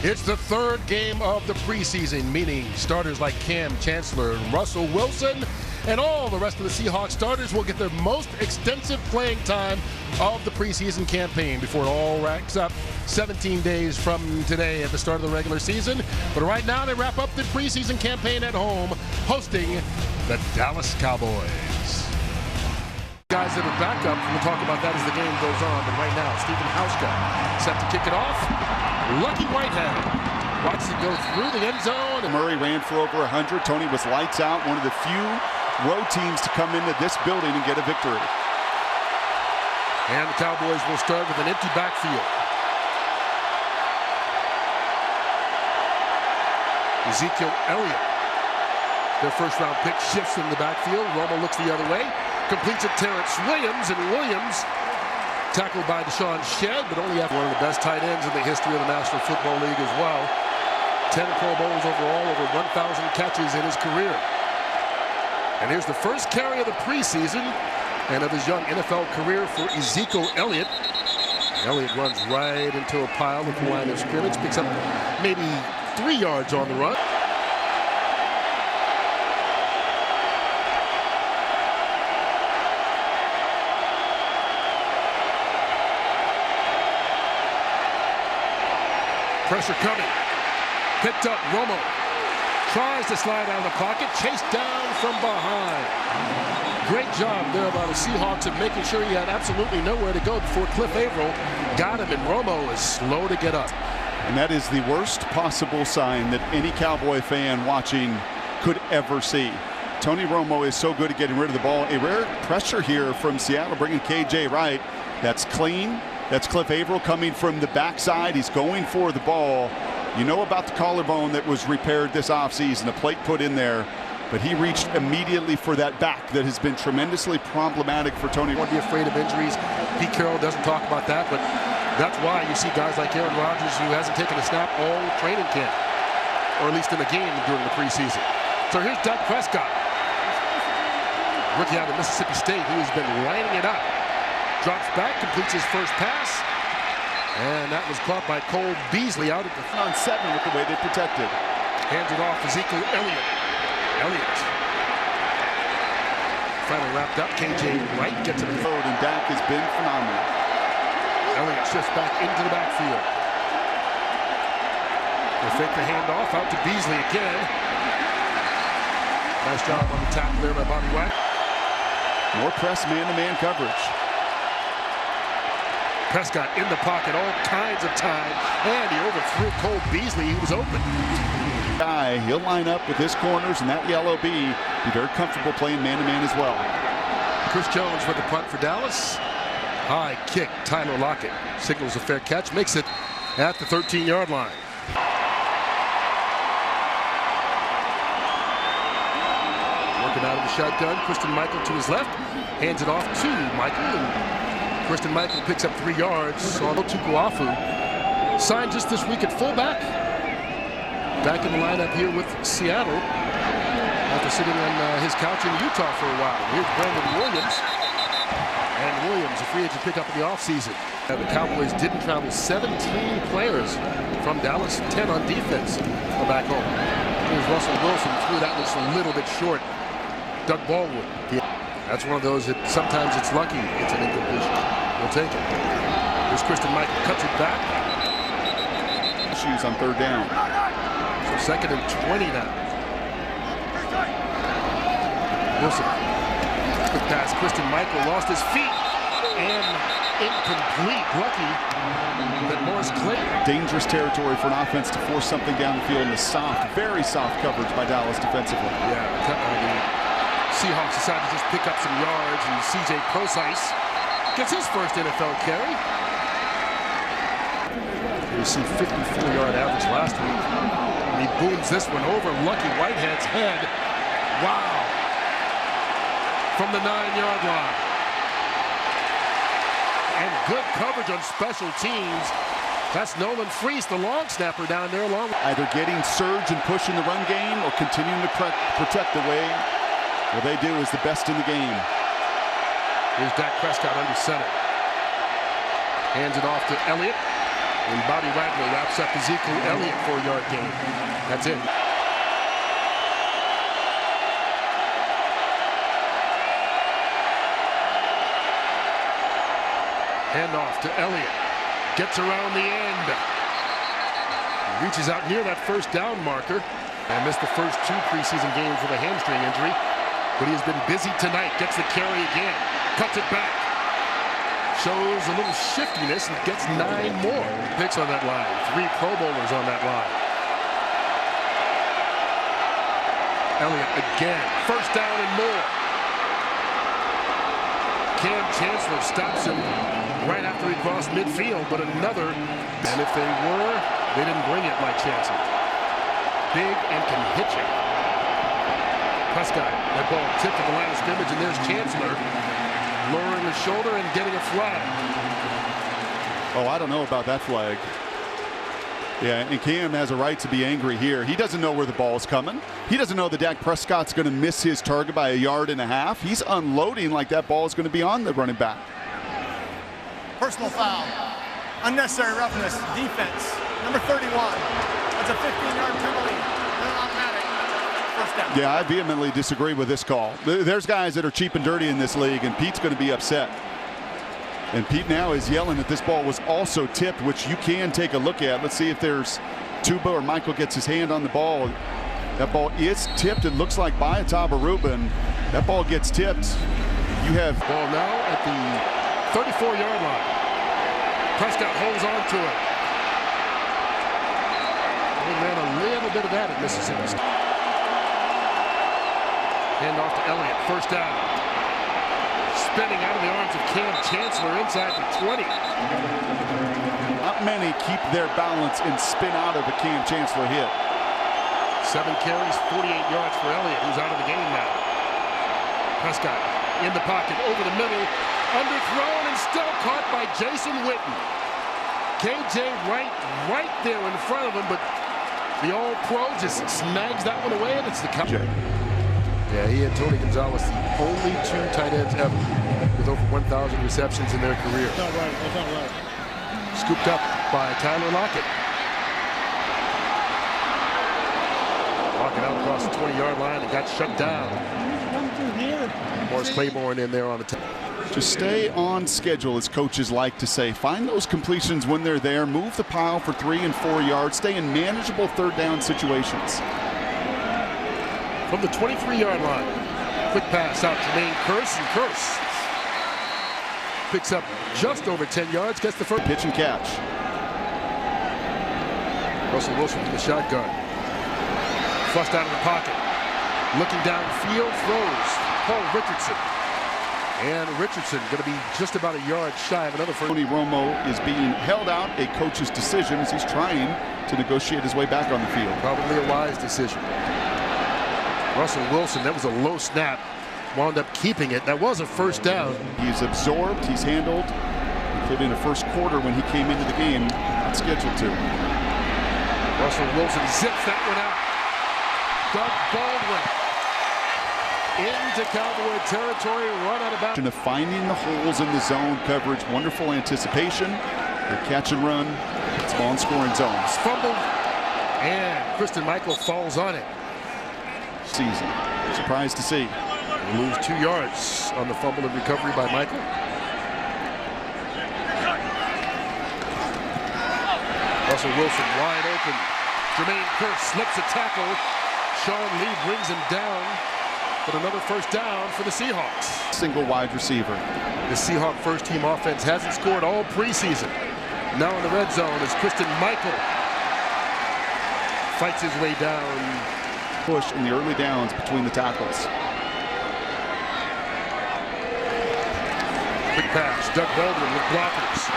It's the third game of the preseason, meaning starters like Cam Chancellor and Russell Wilson and all the rest of the Seahawks starters will get their most extensive playing time of the preseason campaign before it all racks up 17 days from today at the start of the regular season. But right now they wrap up the preseason campaign at home, hosting the Dallas Cowboys. Guys that are back up, we'll talk about that as the game goes on. But right now, Stephen Hauschka set to kick it off. Lucky Whitehead watches it go through the end zone. Murray ran for over 100. Tony was lights out, one of the few road teams to come into this building and get a victory. And the Cowboys will start with an empty backfield. Ezekiel Elliott, their first-round pick, shifts in the backfield. Romo looks the other way, completes it Terrence Williams, and Williams tackled by Deshaun Shedd, but only after one of the best tight ends in the history of the National Football League as well. 10 Pro Bowls overall, over 1,000 catches in his career. And here's the first carry of the preseason and of his young NFL career for Ezekiel Elliott. Elliott runs right into a pile at the line of scrimmage, picks up maybe 3 yards on the run. Pressure coming. Picked up. Romo tries to slide out of the pocket. Chased down from behind. Great job there by the Seahawks of making sure he had absolutely nowhere to go before Cliff Averill got him, and Romo is slow to get up. And that is the worst possible sign that any Cowboy fan watching could ever see. Tony Romo is so good at getting rid of the ball. A rare pressure here from Seattle, bringing KJ Wright. That's clean. That's Cliff Averill coming from the backside. He's going for the ball. You know about the collarbone that was repaired this offseason, a plate put in there, but he reached immediately for that back that has been tremendously problematic for Tony. Won't be afraid of injuries. Pete Carroll doesn't talk about that, but that's why you see guys like Aaron Rodgers, who hasn't taken a snap all training camp, or at least in the game during the preseason. So here's Dak Prescott, rookie out of Mississippi State, who has been lining it up. Drops back, completes his first pass, and that was caught by Cole Beasley out at the on 7 with the way they protected. Hands it off Ezekiel Elliott. Elliott finally wrapped up. KJ Wright gets it in the road, and Dak has been phenomenal. Elliott shifts back into the backfield. They fake the handoff out to Beasley again. Nice job on the tackle there by Bobby White. More press man-to-man coverage. Prescott in the pocket all kinds of time, and he overthrew Cole Beasley. He was open. He'll line up with his corners and that yellow B. Be very comfortable playing man-to-man as well. Chris Jones with the punt for Dallas. High kick. Tyler Lockett signals a fair catch, makes it at the 13-yard line. Working out of the shotgun, Christian Michael to his left, hands it off to Michael, and Christian Michael picks up 3 yards. Although Tukuafu signed just this week at fullback. Back in the lineup here with Seattle after sitting on his couch in Utah for a while. Here's Brandon Williams. And Williams, a free agent pickup in the offseason. The Cowboys didn't travel 17 players from Dallas, 10 on defense back home. Here's Russell Wilson, threw that one a little bit short. Doug Baldwin. That's one of those that sometimes it's lucky it's an incompletion. We'll take it. Here's Christian Michael, cuts it back. Issues on 3rd down. So 2nd and 20 now. Wilson. Good pass. Christian Michael lost his feet and incomplete. Lucky that Morris Clay. Dangerous territory for an offense to force something down the field in the soft, very soft coverage by Dallas defensively. Yeah, the Seahawks decided to just pick up some yards, and C.J. Prosise gets his first NFL carry. You see 54-yard average last week. And he booms this one over Lucky Whitehead's head. Wow. From the 9-yard line. And good coverage on special teams. That's Nolan Freese, the long snapper down there, along with either getting surge and push in the run game or continuing to protect the way what they do is the best in the game. Here's Dak Prescott under center. Hands it off to Elliott. And Bobby Wagner wraps up Ezekiel Elliott for a yard gain. That's it. Handoff to Elliott. Gets around the end. Reaches out near that first down marker. And missed the first 2 preseason games with a hamstring injury. But he has been busy tonight. Gets the carry again. Cuts it back. Shows a little shiftiness and gets 9 more picks on that line. 3 Pro Bowlers on that line. Elliott again. First down and more. Cam Chancellor stops him right after he crossed midfield, but another. And if they were, they didn't bring it like Chancellor. Big and can hit you. Prescott, that ball tipped to the line of scrimmage, and there's Chancellor lowering his shoulder and getting a flag. Oh, I don't know about that flag. Yeah, and Cam has a right to be angry here. He doesn't know where the ball's coming. He doesn't know that Dak Prescott's going to miss his target by 1.5 yards. He's unloading like that ball is going to be on the running back. Personal foul. Unnecessary roughness. Defense. Number 31. That's a 15-yard penalty. They're automatic. First down. Yeah, I vehemently disagree with this call. There's guys that are cheap and dirty in this league, and Pete's going to be upset. And Pete now is yelling that this ball was also tipped, which you can take a look at. Let's see if there's Tuba or Michael gets his hand on the ball. That ball is tipped. It looks like by Ataba Rubin. That ball gets tipped. You have ball now at the 34-yard line. Prescott holds on to it. They ran a little bit of that at Mississippi. Hand off to Elliott. First down. Spinning out of the arms of Cam Chancellor inside the 20. Not many keep their balance and spin out of a Cam Chancellor hit. 7 carries, 48 yards for Elliott, who's out of the game now. Prescott in the pocket, over the middle, underthrown and still caught by Jason Witten. KJ right there in front of him, but the All-Pro just snags that one away, and it's the Cowboys. Yeah, he and Tony Gonzalez, the only 2 tight ends ever with over 1,000 receptions in their career. That's not right. That's not right. Scooped up by Tyler Lockett. Lockett out across the 20-yard line and got shut down. Morris Claiborne in there on the top. Just stay on schedule, as coaches like to say. Find those completions when they're there. Move the pile for 3 and 4 yards. Stay in manageable third down situations. From the 23-yard line, quick pass out to Jermaine Kearse, and Kearse picks up just over 10 yards, gets the first pitch and catch. Russell Wilson from the shotgun. Thrust out of the pocket. Looking downfield, throws. Paul Richardson. And Richardson going to be just about 1 yard shy of another first. Tony Romo is being held out, a coach's decision, as he's trying to negotiate his way back on the field. Probably a wise decision. Russell Wilson, that was a low snap, wound up keeping it. That was a first down. He's absorbed, he's handled, including the first quarter when he came into the game, not scheduled to. Russell Wilson zips that one out. Doug Baldwin into Cowboy territory, run out of bounds. Of finding the holes in the zone coverage, wonderful anticipation, the catch and run, small and scoring zones. Fumbled, and Christine Michael falls on it. Season. Surprised to see. They lose 2 yards on the fumble and recovery by Michael. Russell Wilson wide open. Jermaine Kearse slips a tackle. Sean Lee brings him down, but another first down for the Seahawks. Single wide receiver. The Seahawk first-team offense hasn't scored all preseason. Now in the red zone is Christine Michael. Fights his way down. Push in the early downs between the tackles. Quick pass. Doug Baldwin with blockers.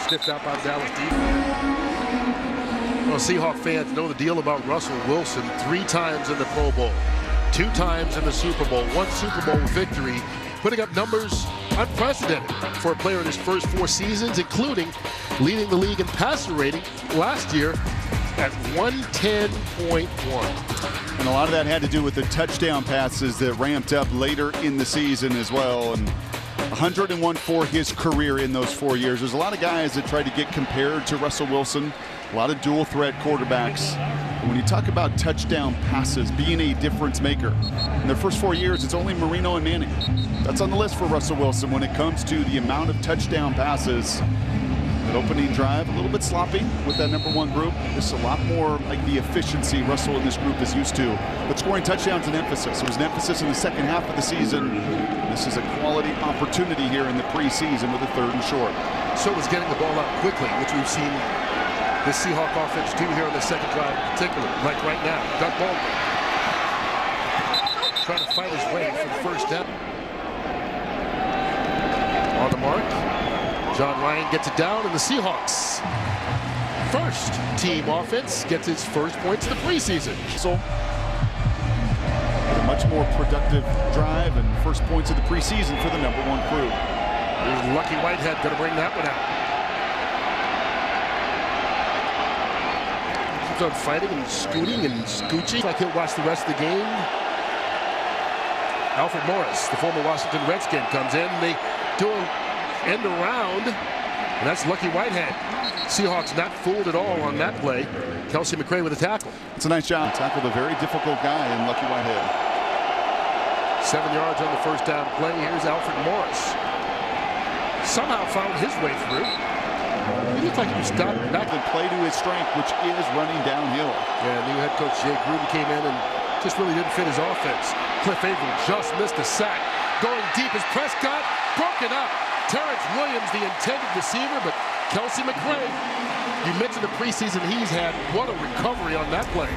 Sniffed out by Dallas defense. Well, Seahawk fans know the deal about Russell Wilson. 3 times in the Pro Bowl, 2 times in the Super Bowl, 1 Super Bowl victory, putting up numbers unprecedented for a player in his first 4 seasons, including leading the league in passer rating last year at 110.1. And a lot of that had to do with the touchdown passes that ramped up later in the season as well. And 101 for his career in those 4 years. There's a lot of guys that try to get compared to Russell Wilson, a lot of dual threat quarterbacks. And when you talk about touchdown passes, being a difference maker, in their first 4 years, it's only Marino and Manning. That's on the list for Russell Wilson when it comes to the amount of touchdown passes. That opening drive, a little bit sloppy with that #1 group. This is a lot more like the efficiency Russell and this group is used to. But scoring touchdowns an emphasis. It was an emphasis in the second half of the season. This is a quality opportunity here in the preseason with a 3rd and short. So was getting the ball out quickly, which we've seen the Seahawks offense do here on the second drive in particular. Like right now, Doug Baldwin trying to fight his way for the first down. On the mark. John Ryan gets it down, and the Seahawks first team offense gets its first points of the preseason. So a much more productive drive and first points of the preseason for the #1 crew. There's Lucky Whitehead going to bring that one out. Keeps on fighting and scooting and scooching. Like he'll watch the rest of the game. Alfred Morris, the former Washington Redskin, comes in. They do a end around, and that's Lucky Whitehead. Seahawks not fooled at all on that play. Kelsey McRae with a tackle. It's a nice job. Tackled a very difficult guy in Lucky Whitehead. 7 yards on the first down play. Here's Alfred Morris. Somehow found his way through. He looked like he was stopped back. And play to his strength, which is running downhill. Yeah, new head coach Jay Gruden came in and just really didn't fit his offense. Cliff Averill just missed a sack. Going deep is Prescott. Broken up. Terrence Williams, the intended receiver, but Kelsey McRae, you mentioned the preseason he's had. What a recovery on that play.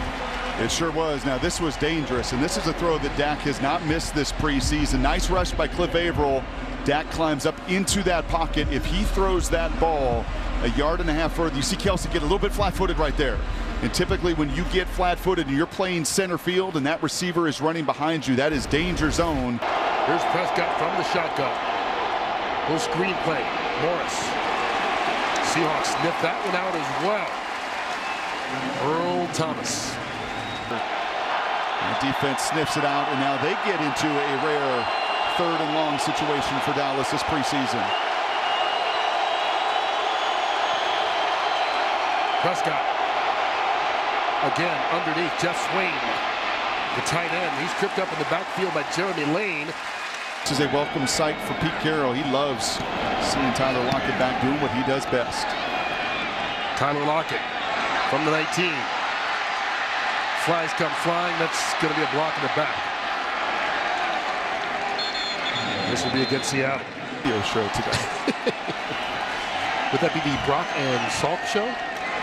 It sure was. Now, this was dangerous, and this is a throw that Dak has not missed this preseason. Nice rush by Cliff Averill. Dak climbs up into that pocket. If he throws that ball a yard and a half further, you see Kelsey get a little bit flat-footed right there. And typically when you get flat-footed and you're playing center field and that receiver is running behind you, that is danger zone. Here's Prescott from the shotgun. Little screen play. Morris. Seahawks sniff that one out as well. Earl Thomas. The defense sniffs it out, and now they get into a rare 3rd and long situation for Dallas this preseason. Prescott. Again, underneath Jeff Swain, the tight end. He's tripped up in the backfield by Jeremy Lane. This is a welcome sight for Pete Carroll. He loves seeing Tyler Lockett back doing what he does best. Tyler Lockett from the 19. Flies come flying. That's going to be a block in the back. This will be against Seattle. Radio show today. Would that be the Brock and Salk show?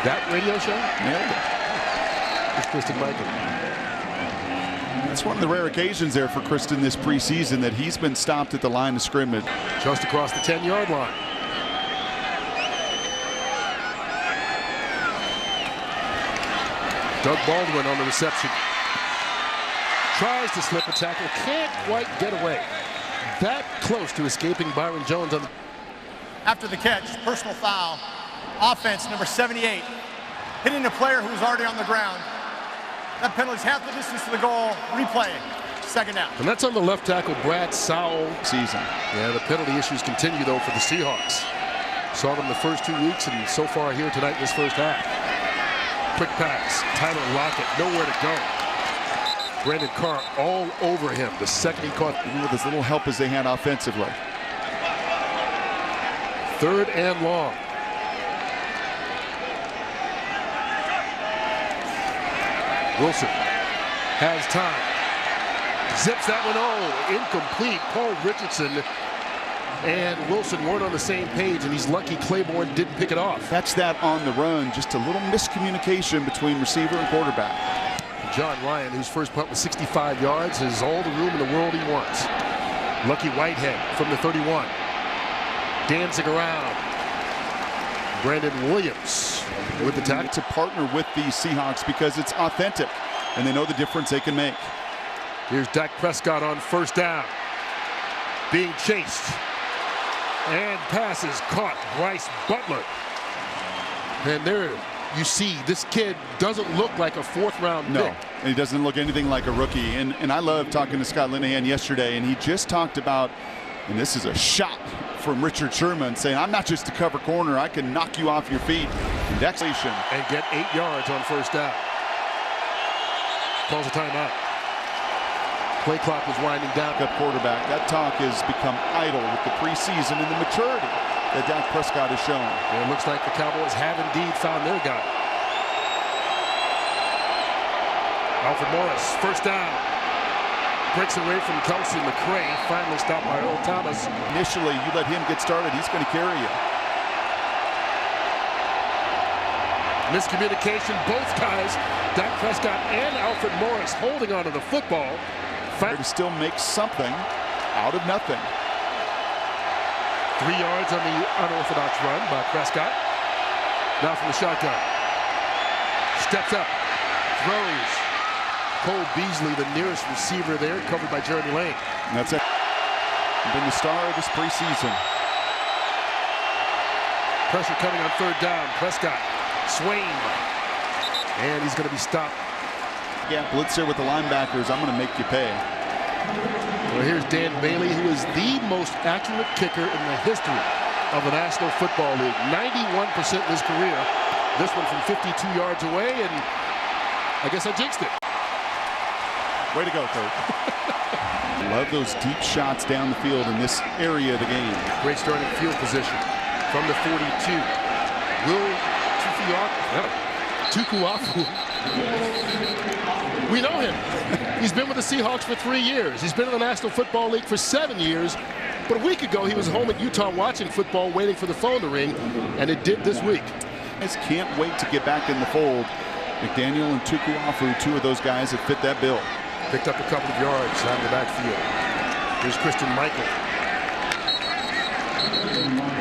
That radio show? Nailed it. It's Kristen Michael. That's one of the rare occasions there for Kristen this preseason that he's been stopped at the line of scrimmage. Just across the 10-yard line. Doug Baldwin on the reception. Tries to slip a tackle, can't quite get away. That close to escaping Byron Jones on the... After the catch, personal foul. Offense, number 78. Hitting a player who was already on the ground. That penalty's half the distance to the goal. Replay. 2nd down. And that's on the left tackle, Brad Sowell. Season. Yeah, the penalty issues continue, though, for the Seahawks. Saw them the first 2 weeks and so far here tonight in this first half. Quick pass. Tyler Lockett, nowhere to go. Brandon Carr all over him the second he caught. Even with as little help as they had offensively. 3rd and long. Wilson has time. Zips that one. Oh, incomplete. Paul Richardson and Wilson weren't on the same page, and he's lucky Claiborne didn't pick it off. Catch that on the run. Just a little miscommunication between receiver and quarterback. John Ryan, whose first punt was 65 yards, has all the room in the world he wants. Lucky Whitehead from the 31. Dancing around. Brandon Williams with the tackle. To partner with the Seahawks because it's authentic and they know the difference they can make. Here's Dak Prescott on 1st down. Being chased. And passes caught. Bryce Butler. And there you see this kid doesn't look like a 4th-round pick. No, and he doesn't look anything like a rookie. And I love talking to Scott Linehan yesterday, and he just talked about And this is a shot from Richard Sherman saying, I'm not just a cover corner, I can knock you off your feet. And get 8 yards on first down. Calls a timeout. Play clock was winding down. Quarterback. That talk has become idle with the preseason and the maturity that Dak Prescott has shown. And it looks like the Cowboys have indeed found their guy. Alfred Morris, first down. Breaks away from Kelsey McCray. Finally stopped by Earl Thomas. Initially, you let him get started, he's going to carry you. Miscommunication, both guys, Dak Prescott and Alfred Morris, holding onto the football. To still make something out of nothing. 3 yards on the unorthodox run by Prescott. Now from the shotgun. Steps up, throws. Cole Beasley, the nearest receiver there, covered by Jeremy Lane. And that's it. Been the star of this preseason. Pressure coming on third down. Prescott, Swain, and he's going to be stopped. Yeah, blitzer with the linebackers. I'm going to make you pay. Well, here's Dan Bailey, who is the most accurate kicker in the history of the National Football League. 91% in his career. This one from 52 yards away, and I guess I jinxed it. Way to go, Kurt. Love those deep shots down the field in this area of the game. Great starting field position from the 42. Will Tukuafu. We know him. He's been with the Seahawks for 3 years. He's been in the National Football League for 7 years. But a week ago, he was home at Utah watching football, waiting for the phone to ring, and it did this week. Just can't wait to get back in the fold. McDaniel and Tukuafu, two of those guys that fit that bill. Picked up a couple of yards out of the backfield. Here's Christian Michael.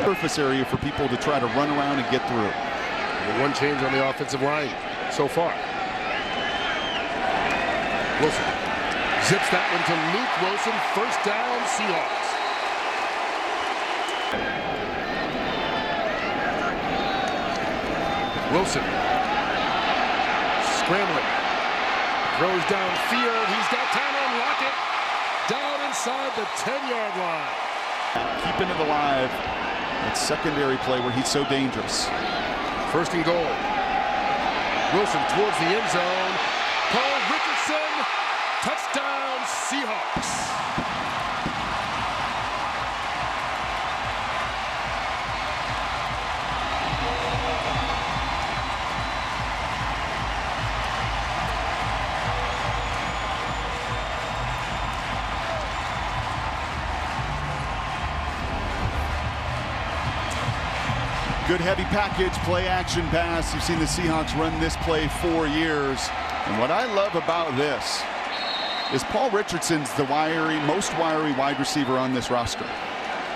Surface area for people to try to run around and get through. One change on the offensive line so far. Wilson zips that one to Luke Wilson. First down, Seahawks. Wilson scrambling. Throws downfield. He's got time to unlock it. Down inside the 10-yard line. Keeping it alive. That secondary play where he's so dangerous. First and goal. Wilson towards the end zone. Paul Richardson. Touchdown, Seahawks. Good heavy package, play action pass. You've seen the Seahawks run this play 4 years. And what I love about this is Paul Richardson's the most wiry wide receiver on this roster.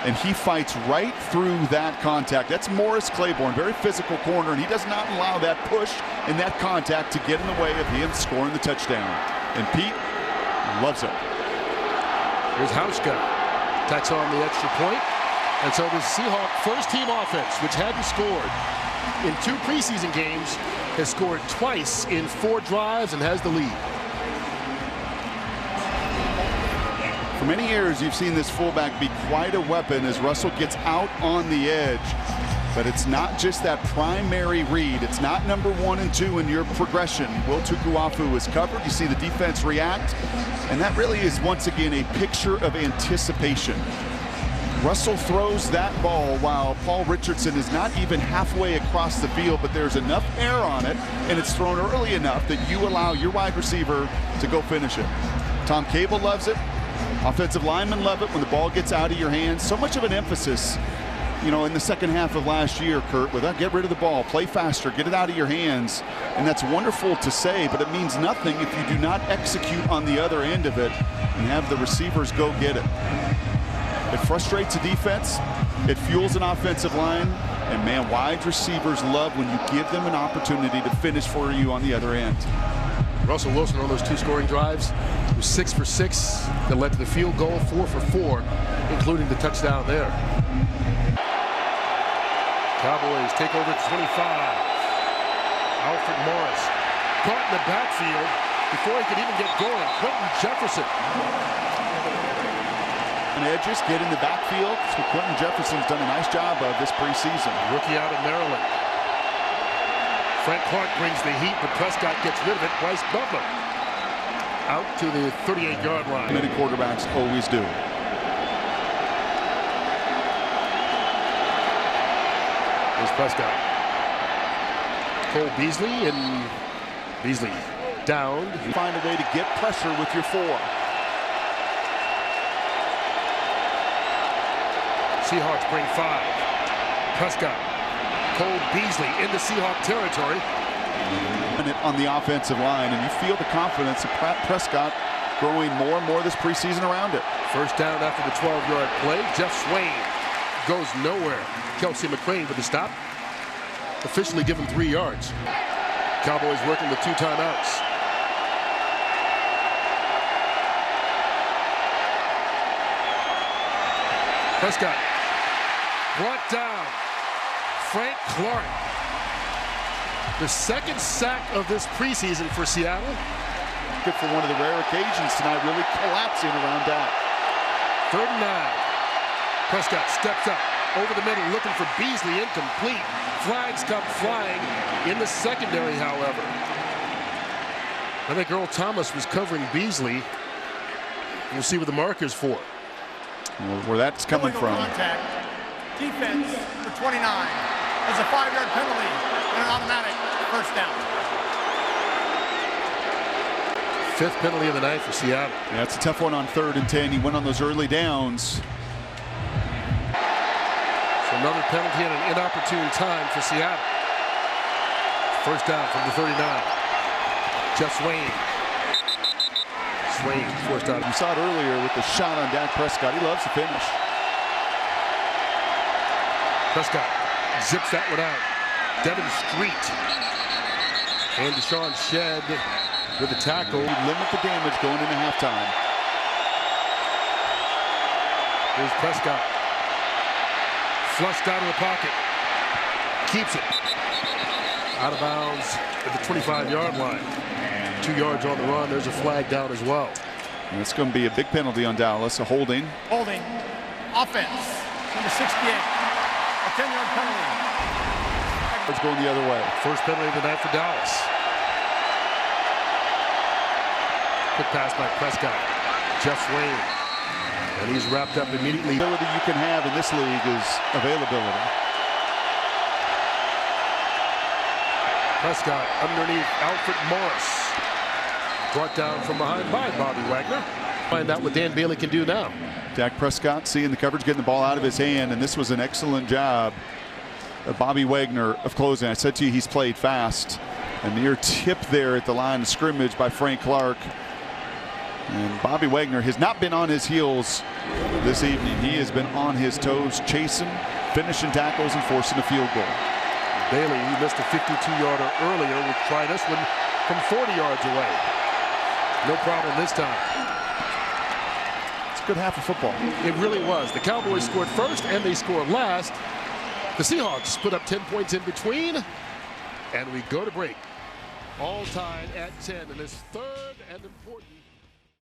And he fights right through that contact. That's Morris Claiborne, very physical corner, and he does not allow that push and that contact to get in the way of him scoring the touchdown. And Pete loves it. Here's Hauschka. Tacks on the extra point. And so the Seahawks first-team offense, which hadn't scored in 2 preseason games, has scored twice in 4 drives and has the lead. For many years, you've seen this fullback be quite a weapon as Russell gets out on the edge. But it's not just that primary read. It's not number 1 and 2 in your progression. Will Tukuafu is covered. You see the defense react. And that really is, once again, a picture of anticipation. Russell throws that ball while Paul Richardson is not even halfway across the field, but there's enough air on it, and it's thrown early enough that you allow your wide receiver to go finish it. Tom Cable loves it. Offensive linemen love it when the ball gets out of your hands. So much of an emphasis, you know, in the second half of last year, Kurt, with that, get rid of the ball, play faster, get it out of your hands. And that's wonderful to say, but it means nothing if you do not execute on the other end of it and have the receivers go get it. It frustrates a defense, it fuels an offensive line, and man, wide receivers love when you give them an opportunity to finish for you on the other end. Russell Wilson on those 2 scoring drives was 6 for 6 that led to the field goal, 4 for 4, including the touchdown there. Cowboys take over at 25. Alfred Morris caught in the backfield before he could even get going. Quentin Jefferson. And edges get in the backfield. That's what Quentin Jefferson's done a nice job of this preseason. Rookie out of Maryland. Frank Clark brings the heat, but Prescott gets rid of it. Bryce Butler out to the 38-yard line. Many quarterbacks always do. Here's Prescott. Cole Beasley, and Beasley downed. You find a way to get pressure with your 4. Seahawks bring 5. Prescott. Cole Beasley into Seahawk territory. On the offensive line, and you feel the confidence of Prescott growing more and more this preseason around it. First down after the 12-yard play. Jeff Swain goes nowhere. Kelsey McCrain with the stop. Officially given 3 yards. Cowboys working with 2 timeouts. Prescott brought down. Frank Clark. The second sack of this preseason for Seattle. Good for one of the rare occasions tonight, really collapsing around Dak. 3rd and 9. Prescott steps up over the middle, looking for Beasley, incomplete. Flags come flying in the secondary, however. I think Earl Thomas was covering Beasley. We'll see what the marker's for. Well, where that's coming from. Contact. Defense for 29. There's a 5-yard penalty and an automatic first down. 5th penalty of the night for Seattle. Yeah, it's a tough one on 3rd and 10. He went on those early downs. So another penalty at an inopportune time for Seattle. First down from the 39. Jeff Swain. Swain forced out. You saw it earlier with the shot on Dak Prescott. He loves to finish. Prescott zips that one out. Devin Street. And Deshaun Shedd with the tackle. Limit the damage going into halftime. Here's Prescott. Flushed out of the pocket. Keeps it. Out of bounds at the 25-yard line. 2 yards on the run. There's a flag down as well. And it's going to be a big penalty on Dallas. A holding. Holding. Offense. Number 68. A 10-yard penalty. It's going the other way. First penalty of the night for Dallas. Quick pass by Prescott. Jeff Swain. And he's wrapped up immediately. The ability you can have in this league is availability. Prescott underneath Alfred Morris. Brought down from behind by Bobby Wagner. Find out what Dan Bailey can do now. Dak Prescott seeing the coverage, getting the ball out of his hand, and this was an excellent job of Bobby Wagner of closing. I said to you, he's played fast. A near tip there at the line of scrimmage by Frank Clark. And Bobby Wagner has not been on his heels this evening. He has been on his toes, chasing, finishing tackles, and forcing a field goal. Bailey, he missed a 52-yarder earlier, will try this one from 40 yards away. No problem this time. It's a good half of football. It really was. The Cowboys scored first, and they scored last. The Seahawks put up 10 points in between, and we go to break. All tied at 10 in this third and important